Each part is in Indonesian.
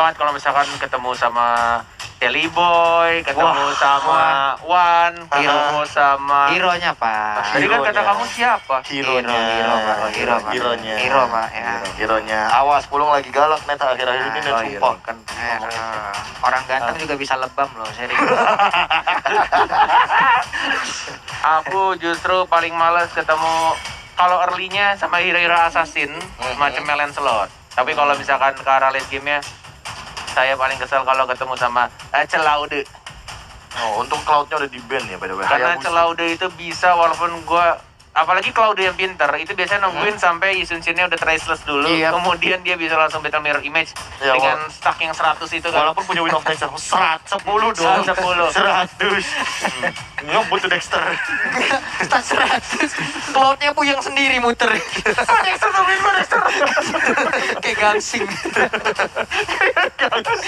banget kalau misalkan ketemu sama Kelly Boy, ketemu sama Wan, ketemu sama Hero-nya, Pak. Tadi kan kata kamu siapa? Hero-nya. Hero, Pak. Ya. Hero-nya. Awas, Pulung lagi galak net akhir-akhir ini net sumpah. Kan Orang ganteng juga bisa lebam loh, serius. aku justru paling males ketemu kalau early-nya sama hero-hero assassin macam Lancelot. Tapi kalau misalkan ke arah late game-nya, saya paling kesel kalau ketemu sama Celaude. Oh, untung Cloud-nya udah di-ban ya by the way. Karena Celaude itu bisa walaupun gua apalagi Claude yang pintar itu biasanya nungguin sampai Yisun Shin-nya udah traceless dulu, kemudian dia bisa langsung battle mirror image dengan stack yang 100 itu kan. Walaupun punya win of nature 10 dong. 10. 100. Ngebut tuh Dexter. Stack 100. Cloud-nya puyeng sendiri muter. Dexter tuh win Dexter. Kayak gangsing.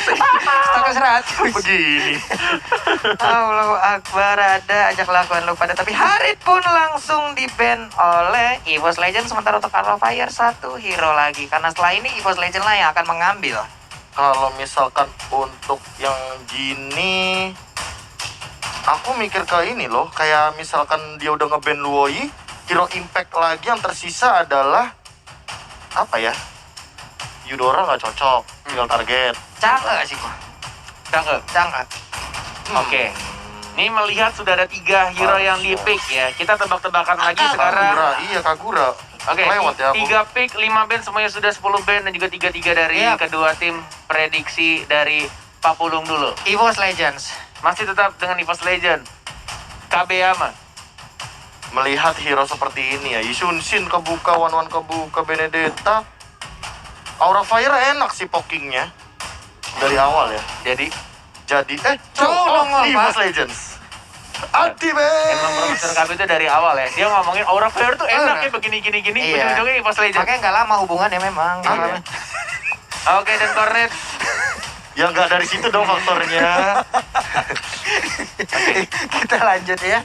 Stack 100. Begini. Allahu Akbar, ada ajak lakukan lu pada, tapi Harit pun langsung di-ban oleh EVOS Legend. Sementara untuk Arrow Fire satu hero lagi, karena setelah ini EVOS Legend lah yang akan mengambil. Kalau misalkan untuk yang gini, aku mikir ke ini loh, kayak misalkan dia udah nge-ban Luoi, hero impact lagi yang tersisa adalah apa ya? Eudora nggak cocok, tinggal target. Canggih sih gua. Canggih. Oke. Ini melihat sudah ada 3 hero yang di pick ya. Kita tebak-tebakan lagi sekarang. Kagura. Oke, Lewat ya aku. 3 pick, 5 band semuanya sudah 10 band dan juga 3 dari kedua tim. Prediksi dari Pak Pulung dulu. EVOS Legends. Masih tetap dengan EVOS Legend. Kabeyama. Melihat hero seperti ini ya, Yisun Shin kebuka, Wan kebuka, Benedetta. Aura Fire enak sih pokingnya dari awal ya. Jadi EVOS Legends. Ultimate. emang Profesor KB itu dari awal ya. Dia ngomongin Aura Fire tuh enak ya begini. Ujung-ujungnya EVOS Legend. Makanya nggak lama hubungannya memang. Oke, dan Cornet. Ya nggak dari situ dong faktornya. Kita lanjut ya.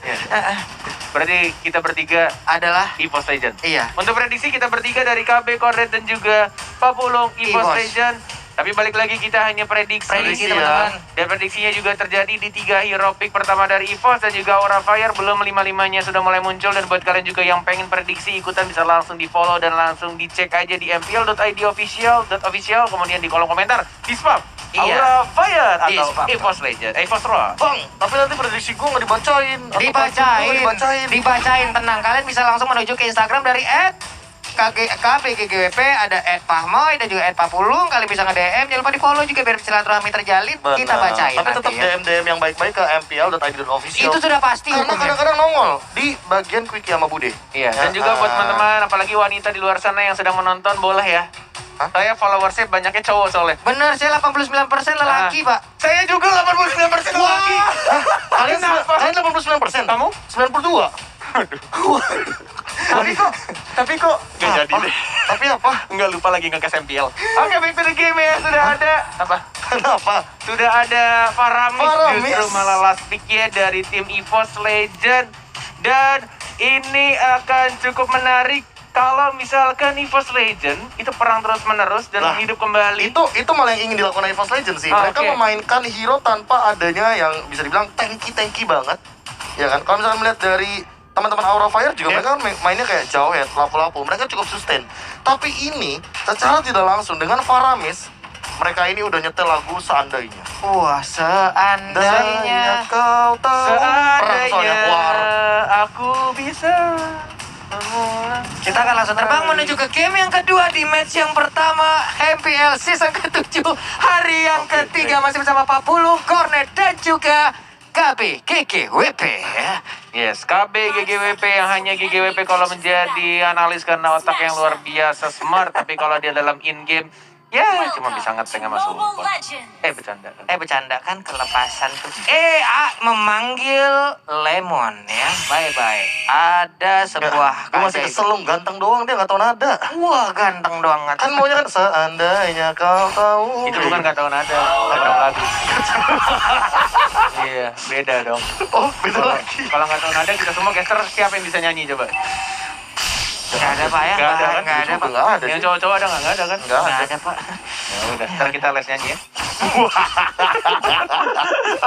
Berarti kita bertiga Adalah EVOS Legend. Iya. Untuk prediksi kita bertiga dari KB, Cornet dan juga Pak Pulung EVOS EVOS. Legend. Tapi balik lagi kita hanya prediksi teman-teman. Dan prediksinya juga terjadi di 3 hero pick pertama dari EVOS dan juga Aura Fire. Belum 5-5-nya sudah mulai muncul. Dan buat kalian juga yang pengen prediksi ikutan bisa langsung di follow dan langsung dicek aja di mpl.id official. Kemudian di kolom komentar di spam Aura Fire atau EVOS Legend, EVOS Raw. Bang, tapi nanti prediksi gue nggak dibacain. Dibacain, tenang. Kalian bisa langsung menuju ke Instagram dari @KBGGWP, ada @Pahmoy dan juga @Papulung. Kalian bisa nge-DM, jangan lupa di-follow juga biar silaturahmi terjalin. Bener. Kita bacain. Tapi tetap ya. DM yang baik-baik ke mpl.id.official. Itu sudah pasti. Karena hukumnya. kadang-kadang nongol di bagian Quickie sama Bude. Iya, dan juga buat teman-teman, apalagi wanita di luar sana yang sedang menonton, boleh ya. Saya followersnya banyaknya cowok soalnya. Bener, saya 89% lelaki, Pak. Saya juga 89% lelaki. Kalian 89%? Kamu? 92. Tapi kok nggak jadi deh. Tapi apa? Nggak lupa lagi nge-cash MPL. Oke, back to the game ya. Sudah ada apa? Kenapa? Sudah ada Faramis Faramis. justru malah last pick-nya dari tim EVOS Legend. Dan ini akan cukup menarik kalau misalkan EVOS Legend itu perang terus-menerus dan hidup kembali. Itu malah yang ingin dilakukan EVOS Legends sih. Mereka memainkan hero tanpa adanya yang bisa dibilang tanky banget. Ya kan? Kalau misalnya melihat dari teman-teman Aura Fire juga mereka kan mainnya kayak jauh ya, lapu-lapu. Mereka cukup sustain. Tapi ini secara tidak langsung dengan Faramis, mereka ini udah nyetel lagu Seandainya. Wah, seandainya kau tahu. Seandainya aku bisa. Kita akan langsung terbang menuju ke game yang kedua di match yang pertama MPL season ke-7 hari yang ketiga, masih bersama Pak Pulung, Cornet dan juga KB GGWP ya. Yes, KB GGWP yang hanya GGWP kalau menjadi analis karena otak yang luar biasa smart, tapi kalau dia dalam in game ya cuma bisa ngeteng sama support. Bercanda kan kelepasan tuh. Memanggil Lemon ya. Bye. Ada sebuah Gue masih kesel lu, ganteng doang dia nggak tahu nada. Wah, ganteng doang. Kan maunya kan seandainya kau tahu. Itu bukan nggak tahu nada, ada lagu. Iya, beda dong. Oh, beda lagi. Kalau nggak tahu nada kita semua caster siapa yang bisa nyanyi coba? Nggak ada, Pak ya. Nggak ada kan? Nggak ada. Yang cowok-cowok ada nggak? Nggak ada kan? Nggak Nggak ada, Pak. Ya udah, ntar kita les nyanyi ya.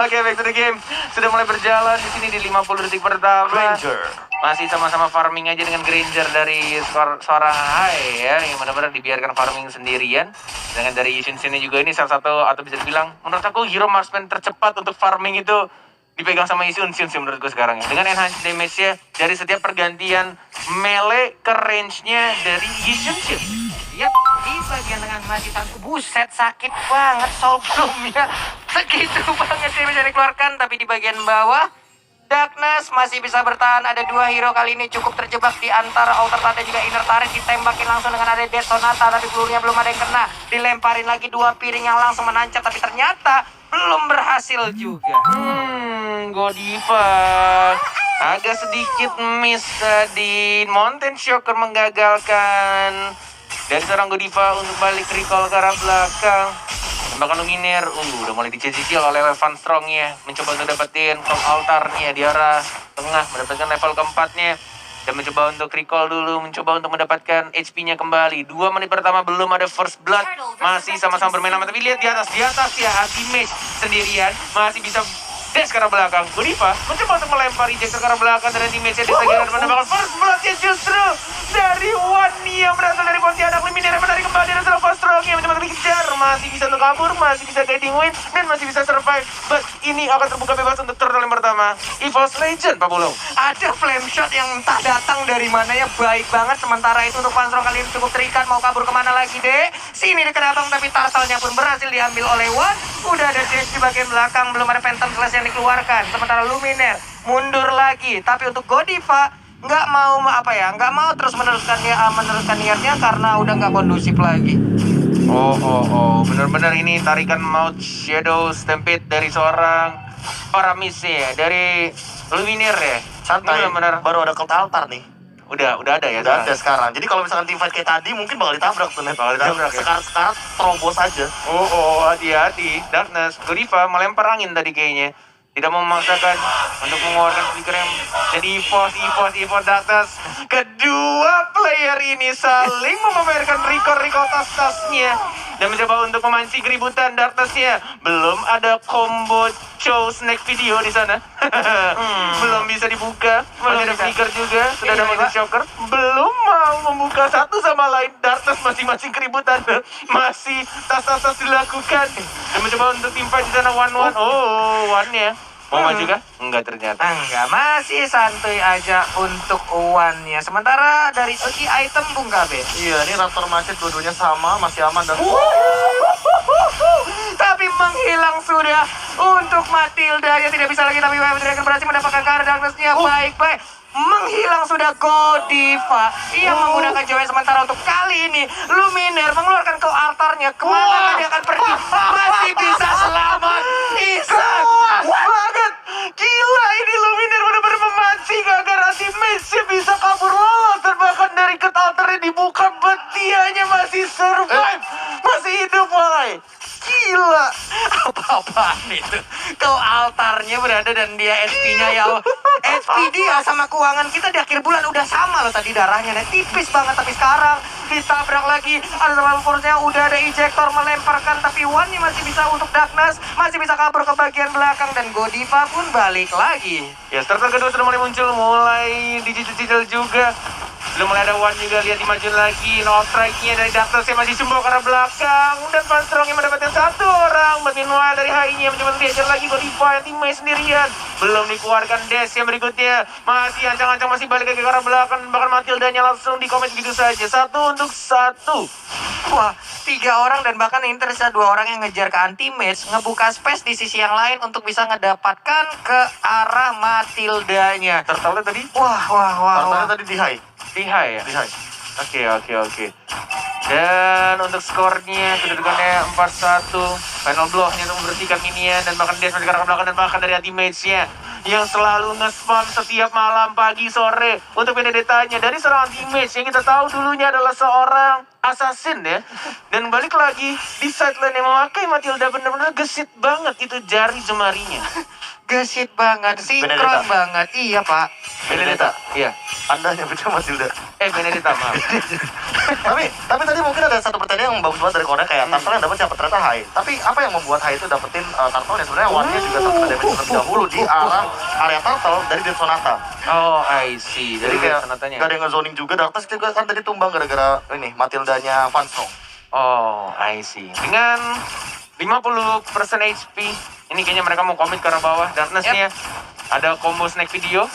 Oke, back to the game. Sudah mulai berjalan di sini di 50 detik pertama. Ranger. Masih sama-sama farming aja dengan Granger dari seorang Hai ya, yang benar-benar dibiarkan farming sendirian. Dengan dari Yushin juga ini salah satu, atau bisa dibilang menurut aku hero marksman tercepat untuk farming itu dipegang sama Yushin sih menurutku sekarang ya. Dengan enhance damage-nya dari setiap pergantian melee ke range-nya dari Yushin. Yap, di bagian tengah masih tangku. Buset, sakit banget soulblumnya. Segitu banget dia bisa dikeluarkan, tapi di bagian bawah Darkness masih bisa bertahan. Ada dua hero kali ini cukup terjebak di antara Outer Turret dan juga Inner Turret. Ditembakin langsung dengan ada Death Sonata, tapi pelurunya belum ada yang kena. Dilemparin lagi dua piring yang langsung menancap, tapi ternyata belum berhasil juga. Godiva agak sedikit miss di Mountain Shocker, menggagalkan dari seorang Godiva untuk balik recall ke arah belakang. Tembakan Luminaire, udah mulai dicicil oleh Van Strong-nya. Mencoba untuk dapetin From Altar-nya di arah tengah, mendapatkan level keempatnya. Dan mencoba untuk recall dulu, mencoba untuk mendapatkan HP-nya kembali. 2 menit pertama belum ada first blood. Masih sama-sama bermain lama, tapi lihat di atas ya, Ultimate sendirian. Masih bisa dash ke arah belakang. Godiva mencoba untuk melempar ejector ke arah belakang dan damage-nya disegar dan mendapatkan first blood-nya justru dari Wani yang berasal dari Pontianak. Luminaire menarik kembali dan seorang Van Strong yang mencoba dikejar. Masih bisa untuk kabur, masih bisa guiding win, dan masih bisa survive. But ini akan terbuka bebas untuk turtle yang pertama. EVOS Legend, Pak Bulung. Ada flame shot yang entah datang dari mana ya, baik banget. Sementara itu untuk Van Strong kali ini cukup terikat. Mau kabur kemana lagi, Dek? Sini dekat abang, tapi turtle-nya pun berhasil diambil oleh Wan. Udah ada dash di bagian belakang, belum ada Phantom Slash yang dikeluarkan. Sementara Luminaire mundur lagi. Tapi untuk Godiva nggak mau terus meneruskan niatnya karena udah nggak kondusif lagi. Benar-benar ini tarikan Mouth Shadow Stampede dari seorang Paramis ya, dari Luminaire ya. Santai, benar-benar baru ada Cult Altar nih. udah ada ya. Udah ada sekarang. Jadi kalau misalkan team fight kayak tadi mungkin bakal ditabrak tuh, Net. Bakal ditabrak, ya. Sekarang terobos aja. Hati-hati. Darkness, Godiva melempar angin tadi kayaknya. Tidak mau memaksakan untuk mengeluarkan speaker yang jadi EVOS Darkness. Kedua player ini saling memamerkan record tas-tasnya dan mencoba untuk memancing keributan. Darkness-nya belum ada combo show snack video di sana. Belum bisa dibuka. Masih ada flicker juga. Sudah ada Mountain Shocker. Belum mau membuka satu sama lain. Darkness masing-masing keributan. Masih tas-tas dilakukan dan mencoba untuk tim fight di sana one-one. One-nya mau maju kah? Enggak ternyata. Enggak, masih santuy aja untuk Uwannya. Sementara dari segi item Bung Gabe. Iya, ini Raptor Macet dua-duanya sama, masih aman dan tapi menghilang sudah untuk Matilda. Ya tidak bisa lagi, tapi tidak berhasil mendapatkan Kara Darkness-nya. Baik-baik. Menghilang sudah Godiva yang menggunakan Joy. Sementara untuk kali ini Luminaire mengeluarkan ke altarnya. Kemana dia akan pergi? Masih bisa selamat. Isan Banget. Gila, ini Luminaire benar-benar memancing agar ultimate-nya bisa kabur lolos. Dan bahkan dari cut altarnya dibuka, betianya masih survive. Masih hidup, walai. Gila. apa-apaan itu. Kau altarnya berada dan dia SP-nya ya. SP dia sama keuangan kita di akhir bulan udah sama loh tadi darahnya. Tipis banget, tapi sekarang ditabrak lagi. Ada sama force-nya, udah ada ejector melemparkan, tapi One-nya masih bisa untuk Darkness, masih bisa kabur ke bagian belakang, dan Godiva pun balik lagi. Ya, starter kedua sudah mulai muncul, mulai dicicil-cicil juga. Sudah mulai ada One juga, lihat dimaju lagi. No strike-nya dari Darkness yang masih jumbo ke arah belakang. Dan Van Strong yang mendapatkan satu orang. Meanwhile dari Hai-nya mencoba diajar lagi Godiva yang teammate sendirian. Belum dikeluarkan dash yang berikutnya. Masih ancang-ancang, masih balik lagi ke arah belakang. Bahkan Matildanya langsung di comment gitu saja. 1-1. Wah, 3 orang dan bahkan ini tersisa 2 orang yang ngejar ke anti-match, ngebuka space di sisi yang lain untuk bisa ngedapatkan ke arah Matildanya. Turtle tadi? Wah. tadi di high. Di Hai ya? Di high. Oke. Dan untuk skornya kedudukannya 4-1. Final blow-nya untuk membersihkan minion dan bahkan dash ke arah belakang dan bahkan dari anti-mage-nya yang selalu nge-spam setiap malam, pagi, sore untuk Benedetta-nya dari seorang anti-mage yang kita tahu dulunya adalah seorang assassin ya. Dan balik lagi di sideline yang memakai Matilda, benar-benar gesit banget itu jari jemarinya. Gesit banget, sinkron Benedetta. banget. Iya, Pak. Benedetta. Iya. Anda nyebutnya Matilda. Benedetta, maaf. tapi tadi mungkin ada satu pertanyaan yang bagus banget dari Korea kayak Turtle yang dapat siapa ternyata Hai. Tapi apa yang membuat Hai itu dapetin Turtle yang sebenarnya One-nya juga terkena damage terlebih dahulu di arah area Turtle dari Dead Sonata. Oh, I see. Jadi kayak Sonatanya. gak ada yang nge-zoning juga. Darkness juga kan tadi tumbang gara-gara ini Matildanya Van Strong. Oh, I see. Dengan 50% HP, ini kayaknya mereka mau komit ke arah bawah. Darkness-nya ada combo snack video.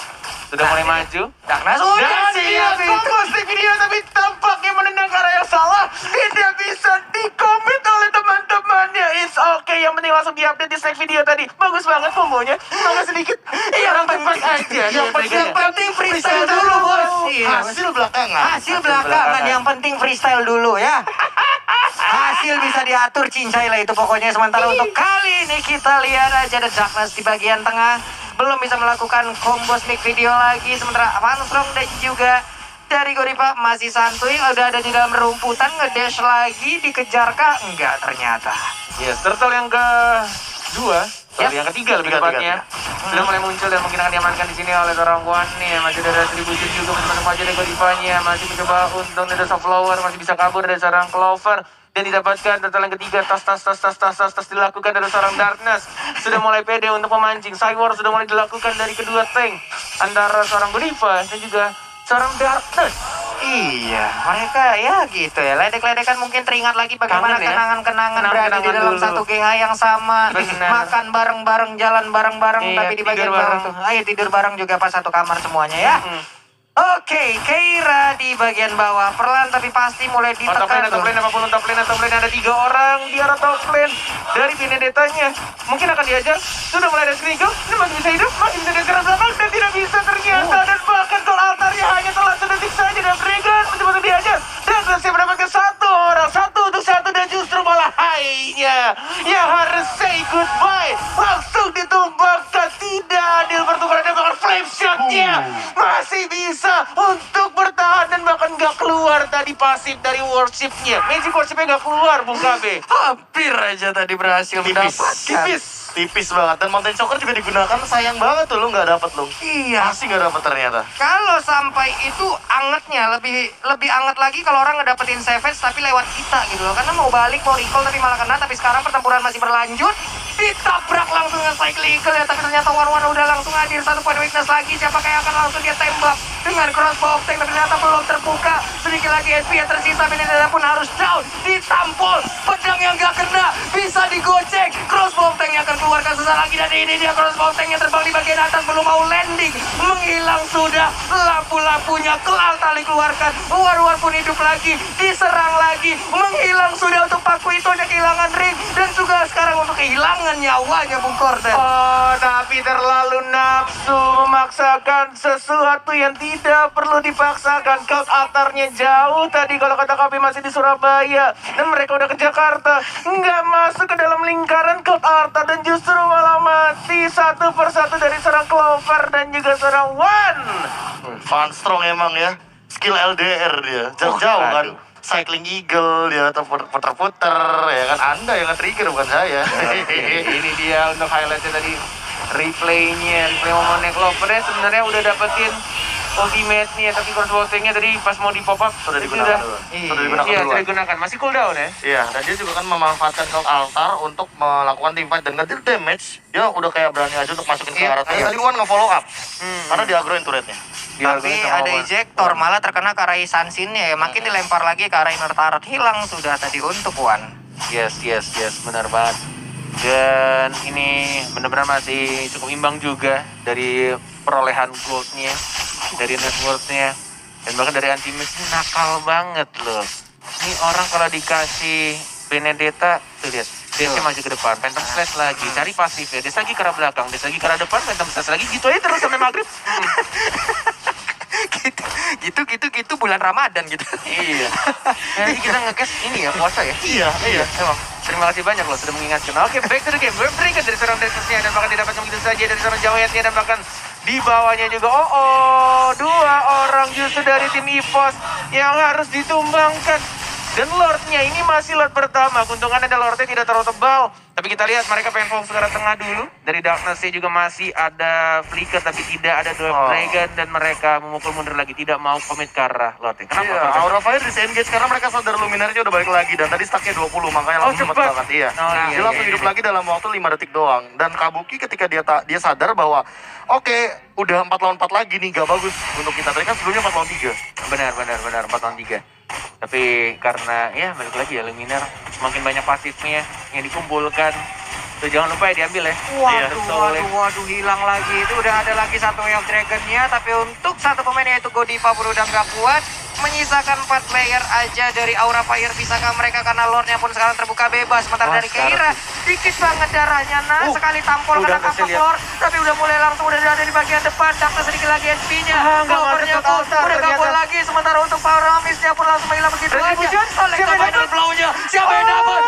Sudah mulai maju. Darkness Dan dia combo snack video tapi tampaknya menendang ke arah yang salah. Tidak bisa dikomit oleh teman-temannya. It's okay. Yang penting langsung di-update di snack video tadi. Bagus banget kombonya. Cuma sedikit. Yang penting aja. Yang penting freestyle dulu, bos. Hasil belakangan. Hasil belakangan, yang penting freestyle dulu ya. Hasil bisa diatur, cincai lah itu pokoknya. Sementara untuk kali ini kita lihat aja ada Darkness di bagian tengah. Belum bisa melakukan combo sneak video lagi. Sementara Van Strong dan juga dari Goripa masih santuy. Udah ada di dalam rumputan, ngedash lagi. Dikejarkah? Enggak ternyata. Yes, turtle yang kedua. Sorry, yang ketiga lebih tepatnya. Sudah mulai muncul dan mungkin akan diamankan di sini oleh seorang One nih. Masih ada distribusi juga masing-masing aja dari Goripanya. Masih mencoba untuk ada flower, masih bisa kabur dari seorang Clover. Dan didapatkan turtle yang ketiga, tas dilakukan dari seorang Darkness. Sudah mulai pede untuk memancing. Cywar sudah mulai dilakukan dari kedua tank. Antara seorang Goripa dan juga seorang Darkness. Iya, mereka ya gitu ya. Ledek-ledekan mungkin teringat lagi bagaimana Kangen ya? kenangan-kenangan berada di dalam dulu. satu GH yang sama. Benar. Makan bareng-bareng, jalan bareng-bareng, Iya, tapi di bagian tidur bawah bareng. tuh. Ayo tidur bareng juga pas satu kamar semuanya ya. Oke, Keira di bagian bawah. Perlahan tapi pasti mulai Top ditekan lane, tuh. apapun top lane ada 3 orang di arah top lane dari Benedetta-nya. Mungkin akan diajar. Sudah mulai ada Skrigel. Ini masih bisa hidup, masih bisa gerak belakang dan tidak bisa ternyata. Dan bahkan gol altarnya hanya telah sedetik saja dan Dragon mencoba untuk diajar. Dan berhasil mendapatkan satu orang, satu untuk satu dan justru malah Hai-nya yang harus say goodbye. Langsung ditumbangkan, tidak adil pertukaran dan bahkan flame shot-nya masih bisa untuk bertahan dan bahkan gak keluar tadi pasif dari worship-nya. Magic worship-nya gak keluar, Bung KB. Hampir aja tadi berhasil mendapatkan. Tipis banget. Dan Mountain Choker juga digunakan. Sayang banget tuh lu nggak dapet lu. Iya. Masih nggak dapet ternyata. Kalau sampai itu angetnya lebih anget lagi kalau orang ngedapetin savage tapi lewat kita gitu loh. Karena mau balik, mau recall tapi malah kena. Tapi sekarang pertempuran masih berlanjut. Ditabrak langsung nge-cycle ya. Tapi ternyata One-One udah langsung hadir. Satu point weakness lagi. Siapa kayak akan langsung dia tembak dengan crossbow of tank. Tapi ternyata belum terbuka. Sedikit lagi HP yang tersisa. Benedetta pun harus down. Ditampol. Pedang yang gak kena. Bisa digocek. Crossbow of tank yang akan keluarkan sesaat lagi. Dan ini dia crossbow of tanknya terbang di bagian atas. Belum mau landing. Menghilang sudah. Lampu-lampunya kelar tali keluarkan. War-War pun hidup lagi. Diserang lagi. Menghilang sudah untuk Paku itu. Hanya kehilangan ring. Dan juga sekarang untuk kehilangan nyawanya Bung Korden. Oh, tapi terlalu nafsu memaksakan sesuatu yang tidak perlu dipaksakan. Cult altarnya jauh tadi kalau kata Kopi masih di Surabaya. Dan mereka udah ke Jakarta. Nggak masuk ke dalam lingkaran Cult altar. Dan justru malah mati satu persatu dari seorang Clover dan juga seorang One. Van Strong emang ya. Skill LDR dia. Jauh-jauh kan. Aduh. Cycling Eagle dia atau puter-puter ya kan. Anda yang nge-trigger bukan saya. Ini dia untuk highlightnya tadi. Replay momennya Clover sebenarnya udah dapetin ultimate-nya, tapi crossbow-nya tadi pas mau di pop up Sudah digunakan dulu. Sudah digunakan Iya, duluan. sudah digunakan. Masih cooldown ya? Iya, dan dia juga kan memanfaatkan Cult Altar untuk melakukan teamfight dan nge-deal damage. Dia udah kayak berani aja untuk masukin ke Iya, arah tadi. iya. Tadi One nge-follow up. Karena dia agroin turretnya. Tapi ada ejector malah terkena ke arah Sansin-nya ya. Makin dilempar lagi ke arah inner turret. Hilang sudah tadi untuk One. Yes, benar banget. Dan ini benar-benar masih cukup imbang juga dari perolehan gold-nya, dari net worth-nya, dan bahkan dari anti-miss ini nakal banget loh. Ini orang kalau dikasih Benedetta, tuh lihat, dia maju ke depan, Phantom Slash lagi, cari pasif ya, dia lagi ke arah belakang, dia lagi ke arah depan, Phantom Slash lagi, gitu aja terus sampai maghrib. gitu bulan Ramadan gitu. Iya. Jadi kita nge-cash ini ya, puasa ya? Iya. Emang. Terima kasih banyak loh sudah mengingatkan. Oke, back to the game. Web breaker dari seorang Dexter-nya dan bahkan didapatkan begitu saja dari seorang Jawet-nya dan bahkan di bawahnya juga. Dua orang justru dari tim EVOS yang harus ditumbangkan. Dan Lordnya ini masih Lord pertama. Keuntungan ada Lordnya tidak terlalu tebal. Tapi kita lihat mereka pengen fokus ke arah tengah dulu. Dari Darkness-nya juga masih ada Flicker tapi tidak ada Dwarf Dragon. Dan mereka memukul mundur lagi. Tidak mau komit ke arah Lordnya. Kenapa? Iya, Aura Fire disengage karena mereka sadar Luminary-nya udah balik lagi. Dan tadi stacknya 20, makanya langsung cepat banget. Iya. Dia langsung hidup lagi dalam waktu 5 detik doang. Dan Kabuki ketika dia sadar bahwa oke, udah 4 lawan 4 lagi nih, gak bagus untuk kita. Tadi kan sebelumnya 4 lawan 3. Benar, 4 lawan 3. Tapi karena ya balik lagi ya Luminar semakin banyak pasifnya yang dikumpulkan. Tuh jangan lupa ya diambil ya. Waduh, hilang lagi. Itu udah ada lagi satu Wave Dragon-nya. Tapi untuk satu pemain yaitu Godiva pun udah nggak kuat. Menyisakan 4 player aja dari Aura Fire. Bisakah mereka karena Lord-nya pun sekarang terbuka bebas. Sementara dari Keira, dikit banget darahnya. Nah, sekali tampol kena kampak Lord. Tapi udah mulai langsung udah ada di bagian depan. Darkness sedikit lagi HP-nya. Covernya pun udah gabung lagi. Sementara untuk Paramis-nya pun langsung hilang begitu aja. Siapa yang dapat blow-nya? Siapa yang dapat?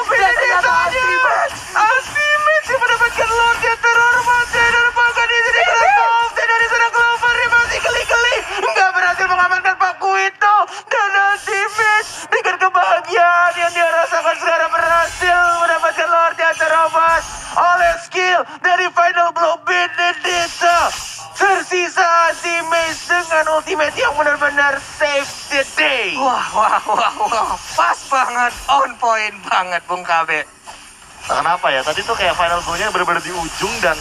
Ultimate yang mendapatkan Lord yang terhormat. Dan apakah di sini Krakow dari sana Clover masih geli-geli. Nggak berhasil mengamankan Paku itu. Dan Ultimate dengan kebahagiaan yang dia rasakan sekarang berhasil mendapatkan Lord yang terhormat oleh skill dari Final Blow Benedetta. Tersisa Ultimate dengan ultimate yang benar-benar save the day. Wah. Pas banget, on point banget Bung Kabe. Nah, kenapa ya? Tadi tuh kayak final goal-nya bener-bener di ujung dan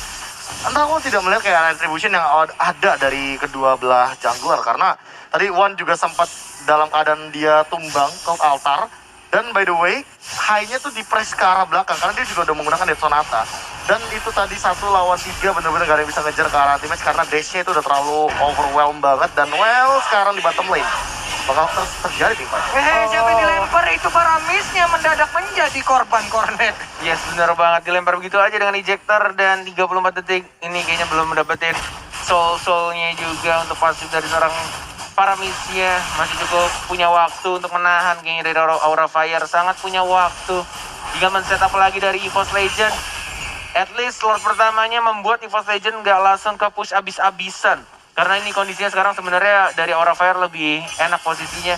entah aku tidak melihat kayak retribution yang ada dari kedua belah jungler karena tadi Wan juga sempat dalam keadaan dia tumbang ke altar dan by the way high-nya tuh di press ke arah belakang karena dia juga udah menggunakan Death Sonata dan itu tadi 1 lawan 3 bener-bener gak ada yang bisa ngejar ke arah Ultimate karena dash-nya itu udah terlalu overwhelmed banget dan well sekarang di bottom lane bakal terjadi timpan. Siapa yang dilempar itu Paramis-nya mendadak menjadi korban kornet. Yes, benar banget. Dilempar begitu aja dengan ejector dan 34 detik. Ini kayaknya belum mendapatkan soul-soulnya juga untuk pasif dari seorang Paramis-nya. Masih cukup punya waktu untuk menahan kayaknya dari Aura Fire. Sangat punya waktu. Jika men-setup lagi dari EVOS Legend. At least Lord pertamanya membuat EVOS Legend nggak langsung ke push abis-abisan. Karena ini kondisinya sekarang sebenarnya dari Aura Fire lebih enak posisinya.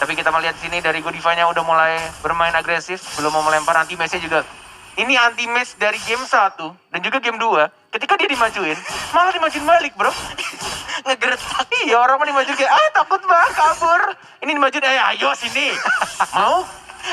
Tapi kita melihat sini dari Godivanya udah mulai bermain agresif. Belum mau melempar anti-match-nya juga. Ini anti-match dari game 1 dan juga game 2. Ketika dia dimajuin, malah dimajuin balik bro. Ngegertak. Iya orang mau dimajuin kayak, takut bang kabur. Ini dimajuin, ayo sini. Mau?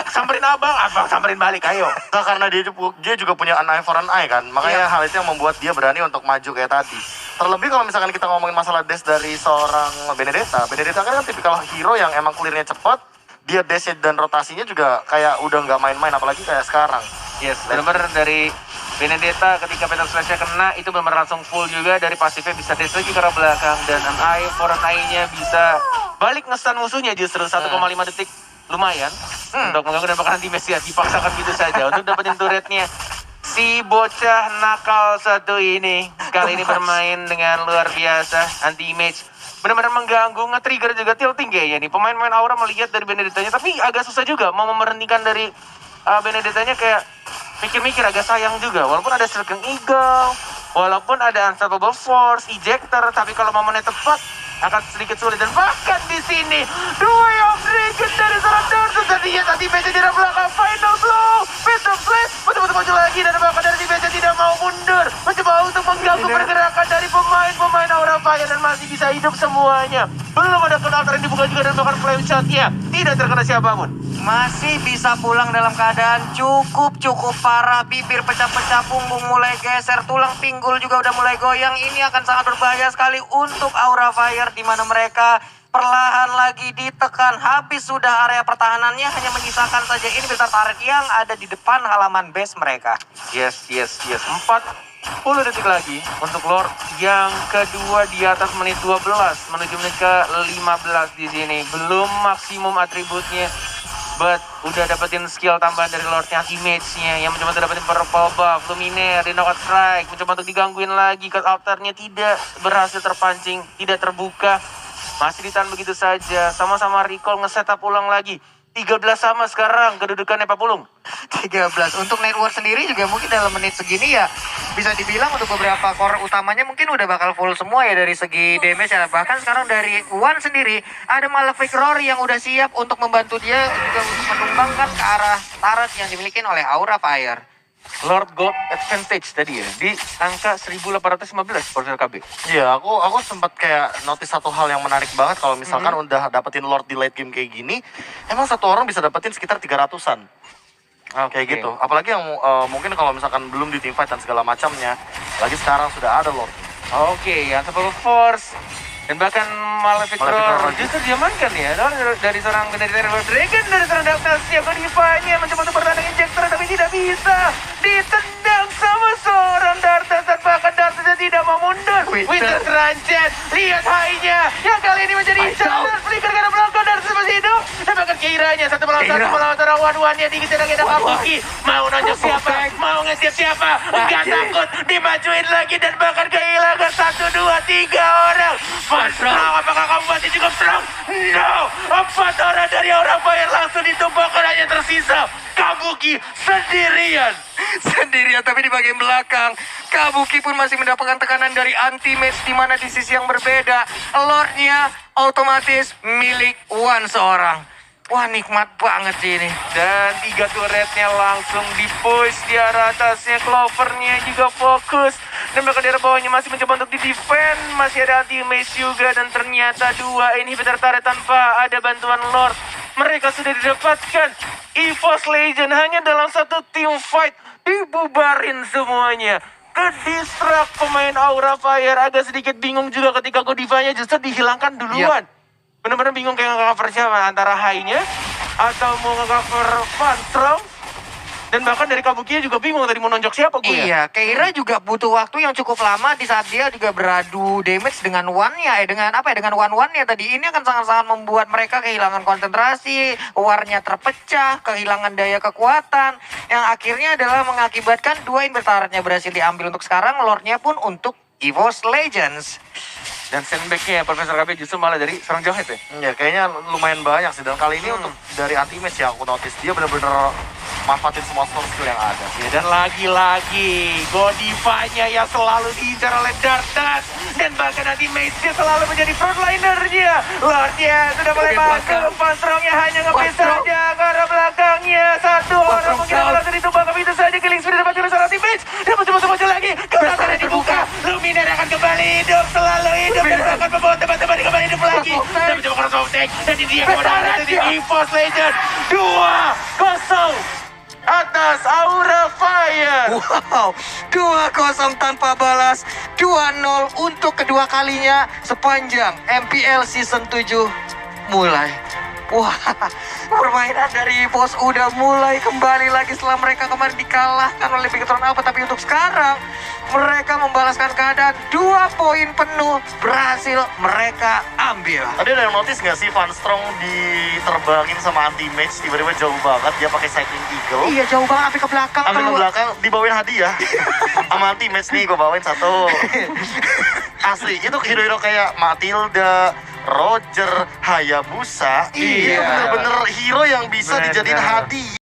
Samperin abang samperin balik, ayo. Nah, karena dia juga punya an eye for an eye kan. Makanya hal itu yang membuat dia berani untuk maju kayak tadi. Terlebih kalau misalkan kita ngomongin masalah dash dari seorang Benedetta. Benedetta kan tipikal hero yang emang clear-nya cepat. Dia dash dan rotasinya juga kayak udah nggak main-main apalagi kayak sekarang. Yes, benar-benar dari Benedetta ketika Petal Slash-nya kena itu benar langsung full juga dari pasifnya bisa dash lagi ke arah belakang dan an eye for an eye-nya bisa balik nge-stun musuhnya justru 1,5 detik. Lumayan untuk mengganggu dan bakalan anti-match ya dipaksakan gitu saja untuk dapetin turretnya. Si bocah nakal satu ini kali ini bermain dengan luar biasa anti-match. Benar-benar mengganggu, nge-trigger juga tilting kayaknya nih. Pemain-pemain Aura melihat dari Benedettanya tapi agak susah juga mau memberhentikan dari Benedettanya kayak mikir-mikir agak sayang juga. Walaupun ada Striking Eagle, walaupun ada Unstoppable Force, Ejector, tapi kalau momennya tepat akan sedikit sulit dan bahkan di sini dua yang Dragon dari seorang Darsus tadinya tadi BC di belakang final blow Petal Slash betul-betul maju lagi dan bahkan dari BC tidak mau mundur mencoba untuk mengganggu pergerakan dari pemain-pemain Aura Fire dan masih bisa hidup semuanya. Belum ada counter yang dibuka juga dan bahkan flame shot-nya tidak terkena siapapun. Masih bisa pulang dalam keadaan cukup parah. Bibir pecah-pecah, punggung mulai geser, tulang pinggul juga udah mulai goyang. Ini akan sangat berbahaya sekali untuk Aura Fire di mana mereka perlahan lagi ditekan. Habis sudah area pertahanannya, hanya menyisakan saja ini besar turret yang ada di depan halaman base mereka. Yes. 40 detik lagi untuk Lord yang kedua di atas menit 12 menuju menit ke 15 di sini. Belum maksimum atributnya. But udah dapetin skill tambahan dari Lordnya anti-match-nya yang mencoba untuk dapetin purple buff, Luminaire, di knockout strike, mencoba untuk digangguin lagi, cut after-nya tidak berhasil terpancing, tidak terbuka, masih ditahan begitu saja, sama-sama recall nge-setup ulang lagi. 13 sama sekarang kedudukannya Pak Pulung. 13. Untuk Net War sendiri juga mungkin dalam menit segini ya bisa dibilang untuk beberapa core utamanya mungkin udah bakal full semua ya dari segi damage ya. Bahkan sekarang dari One sendiri ada Malefic Roar yang udah siap untuk membantu dia juga untuk menumbangkan ke arah turret yang dimiliki oleh Aura Fire. Lord Gold Advantage tadi ya di angka 1815 Profesor KB. Iya, aku sempat kayak notice satu hal yang menarik banget kalau misalkan udah dapetin Lord di late game kayak gini, emang satu orang bisa dapetin sekitar 300-an. Kayak gitu. Apalagi yang mungkin kalau misalkan belum di teamfight dan segala macamnya, lagi sekarang sudah ada Lord. Oke, yang Unstoppable Force dan bahkan Malefic Roar justru diamankan ya dari seorang dari Dragon, dari seorang Darkness-nya. Godify-nya mencoba untuk bertanding injektor tapi tidak bisa, ditendang sama seorang Darkness dan bahkan Darkness tidak mau mundur. Winter terancam, lihat high-nya yang kali ini menjadi incaran. Flicker karena belakang Darkness masih hidup dan bahkan Keira-nya satu melawan seorang one-one-nya dikejar lagi ada Kabuki. Mau nonjok siapa, mau nge-save siapa, enggak takut, dimajuin lagi dan bahkan kehilangan 1, 2, 3 orang. Strong, apakah kamu masih cukup strong? No! 4 orang dari Aura Fire langsung ditumpahkan, hanya tersisa Kabuki sendirian. Sendirian tapi di bagian belakang Kabuki pun masih mendapatkan tekanan dari anti-match di mana di sisi yang berbeda Lordnya otomatis milik One seorang. Wah, nikmat banget sih ini. Dan 3 turretnya langsung di-push di arah atasnya. Clovernya juga fokus. Dan bahkan di arah bawahnya masih mencoba untuk di-defend. Masih ada anti-mage juga. Dan ternyata 2 inhibitor turret tanpa ada bantuan Lord. Mereka sudah didapatkan. EVOS Legend hanya dalam satu team fight. Dibubarin semuanya. Ke-distract pemain Aura Fire. Agak sedikit bingung juga ketika Godify-nya justru dihilangkan duluan. Bener-bener bingung kayak nge-cover siapa, antara high-nya atau mau nge-cover Funstrong. Dan bahkan dari Kabuki juga bingung tadi mau nonjok siapa gue. Iya, Keira juga butuh waktu yang cukup lama di saat dia juga beradu damage dengan one-nya, dengan one-one-nya tadi. Ini akan sangat-sangat membuat mereka kehilangan konsentrasi, warnya terpecah, kehilangan daya kekuatan, yang akhirnya adalah mengakibatkan 2 invertaretnya berhasil diambil untuk sekarang, Lordnya pun untuk EVOS Legends. Dan sandbag-nya Profesor KB justru malah dari seorang Jawhead ya? Ya kayaknya lumayan banyak sih, dan kali ini untuk dari anti-match ya aku notice dia bener-bener manfaatin semua skill yang ada. Ya, dan lagi-lagi Godify-nya yang selalu diincar oleh Darkness. Dan bahkan anti-mage-nya selalu menjadi frontliner-nya. Lord-nya sudah mulai masuk, Funstrong-nya hanya nge-base saja ke arah belakangnya. 1 orang mungkin akan langsung ditumbang, tapi itu saja killing spree dapat oleh seorang anti-mage. Dan muncul lagi, kebakaran dibuka. Luminar akan kembali hidup, selalu hidup. Dan bahkan membawa teman-teman kembali hidup lagi. Dan mencoba cross take, dan dia kepada di EVOS Legend 2-0 atas Aura Fire. Wow, 2-0 tanpa balas, 2-0 untuk kedua kalinya sepanjang MPL Season 7 mulai. Wah, permainan dari EVOS udah mulai kembali lagi setelah mereka kemarin dikalahkan oleh Bigetron Alpha. Tapi untuk sekarang, mereka membalaskan keadaan, 2 poin penuh berhasil mereka ambil. Tadi ada yang notice nggak sih Funstrong diterbangin sama anti-mage, tiba-tiba jauh banget, dia pakai Cycling Eagle. Iya, jauh banget, sampai ke belakang. Ambil ke belakang, dibawain hadiah. Sama anti-mage nih, gue bawain 1. Asli, itu hero-hero kayak Matilda, Roger, Hayabusa. Iya. Itu bener-bener hero yang bisa dijadiin hadiah.